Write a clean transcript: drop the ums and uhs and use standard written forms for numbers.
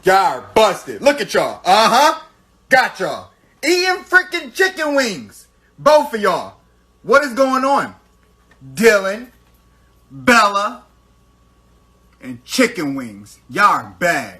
Y'all are busted. Look at y'all. Got y'all. Eating freaking chicken wings. Both of y'all. What is going on? Dylan, Bella, and chicken wings. Y'all are bad.